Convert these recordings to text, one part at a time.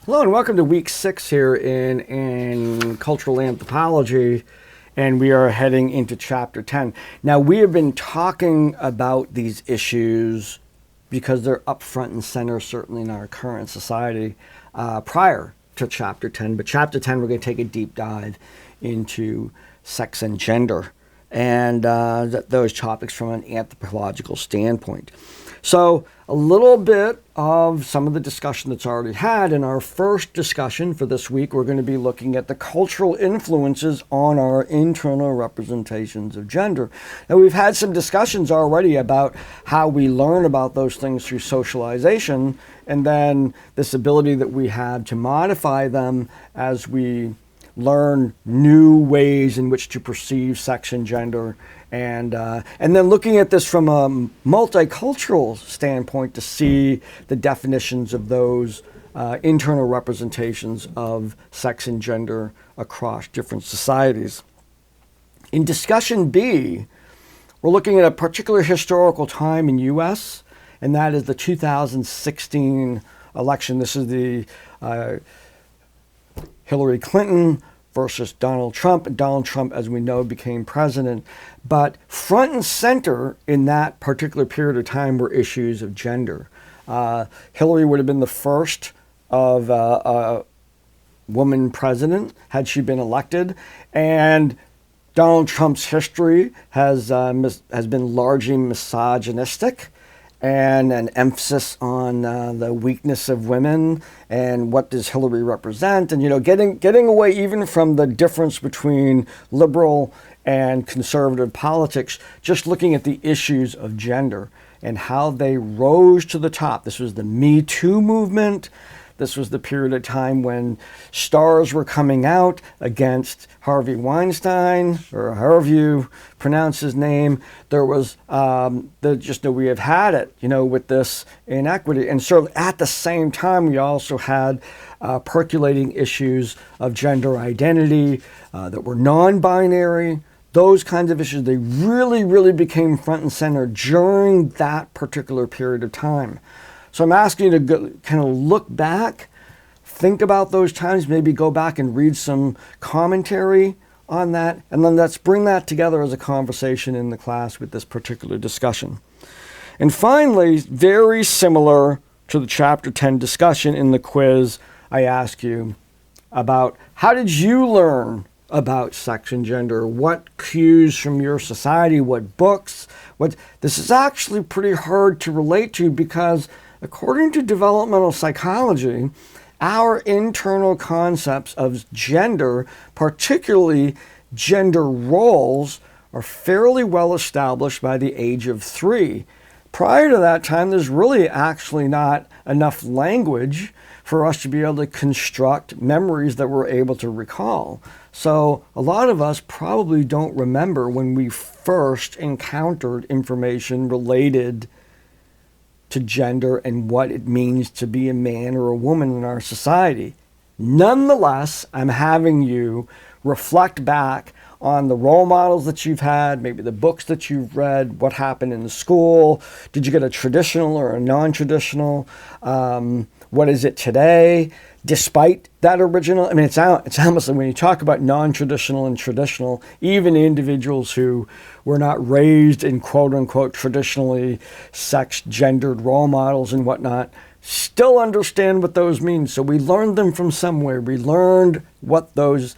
Hello and welcome to week 6 here in cultural anthropology, and we are heading into chapter 10. Now, we have been talking about these issues because they're up front and center, certainly in our current society, prior to chapter 10. But chapter 10, we're going to take a deep dive into sex and gender and those topics from an anthropological standpoint. So a little bit of some of the discussion that's already had. In our first discussion for this week, we're going to be looking at the cultural influences on our internal representations of gender. Now, we've had some discussions already about how we learn about those things through socialization, and then this ability that we have to modify them as we learn new ways in which to perceive sex and gender, and then looking at this from a multicultural standpoint to see the definitions of those internal representations of sex and gender across different societies. In discussion B, we're looking at a particular historical time in U.S., and that is the 2016 election. This is the Hillary Clinton versus Donald Trump. And Donald Trump, as we know, became president. But front and center in that particular period of time were issues of gender. Hillary would have been the first of a woman president had she been elected. And Donald Trump's history has been largely misogynistic, and an emphasis on the weakness of women and what does Hillary represent, and getting away even from the difference between liberal and conservative politics, just looking at the issues of gender and how they rose to the top. This was the Me Too movement. This was the period of time when stars were coming out against Harvey Weinstein, or however you pronounce his name. There was we have had it, with this inequity. And so at the same time, we also had percolating issues of gender identity that were non-binary. Those kinds of issues, they really, really became front and center during that particular period of time. So I'm asking you to kind of look back, think about those times, maybe go back and read some commentary on that, and then let's bring that together as a conversation in the class with this particular discussion. And finally, very similar to the Chapter 10 discussion in the quiz, I ask you about how did you learn about sex and gender? What cues from your society? What books? This is actually pretty hard to relate to because according to developmental psychology, our internal concepts of gender, particularly gender roles, are fairly well established by the age of 3. Prior to that time, there's really actually not enough language for us to be able to construct memories that we're able to recall. So a lot of us probably don't remember when we first encountered information related to gender and what it means to be a man or a woman in our society. Nonetheless, I'm having you reflect back on the role models that you've had, maybe the books that you've read, what happened in the school. Did you get a traditional or a non-traditional? What is it today? Despite that original, it's almost like when you talk about non-traditional and traditional, even individuals who were not raised in quote-unquote traditionally sex-gendered role models and whatnot, still understand what those mean. So we learned them from somewhere. We learned what those,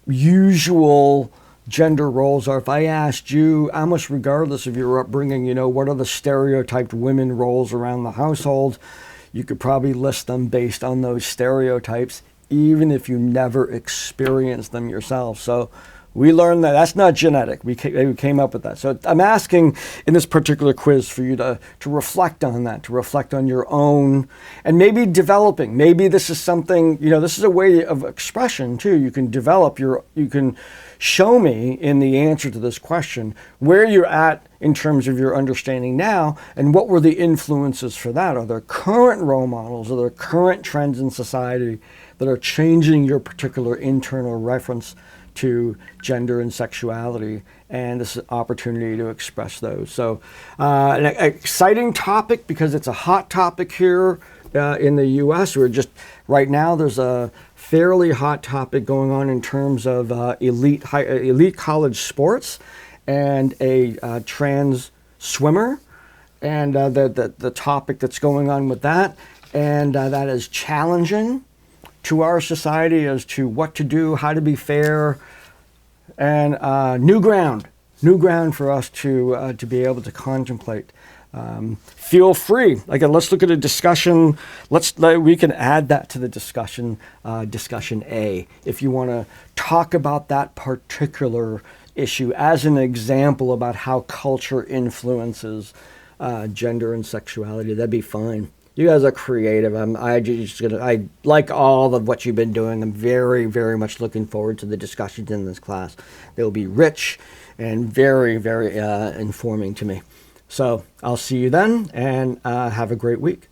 usual gender roles are. If I asked you, almost regardless of your upbringing, what are the stereotyped women roles around the household, you could probably list them based on those stereotypes, even if you never experienced them yourself. So we learned that that's not genetic. We came up with that. So I'm asking in this particular quiz for you to reflect on that, to reflect on your own, and maybe developing. Maybe this is something, this is a way of expression too. You can develop you can show me in the answer to this question where you're at in terms of your understanding now, and what were the influences for that? Are there current role models? Are there current trends in society that are changing your particular internal reference to gender and sexuality? And this is an opportunity to express those. So an exciting topic because it's a hot topic here in the U.S. We're just right now. There's a fairly hot topic going on in terms of elite college sports, and a trans swimmer, and the topic that's going on with that, and that is challenging to our society as to what to do, how to be fair, and new ground for us to be able to contemplate. Feel free. Again, let's look at a discussion. We can add that to the discussion. Discussion A, if you want to talk about that particular issue as an example about how culture influences gender and sexuality, that'd be fine. You guys are creative. I like all of what you've been doing. I'm very, very much looking forward to the discussions in this class. They'll be rich and very, very informing to me. So I'll see you then, and have a great week.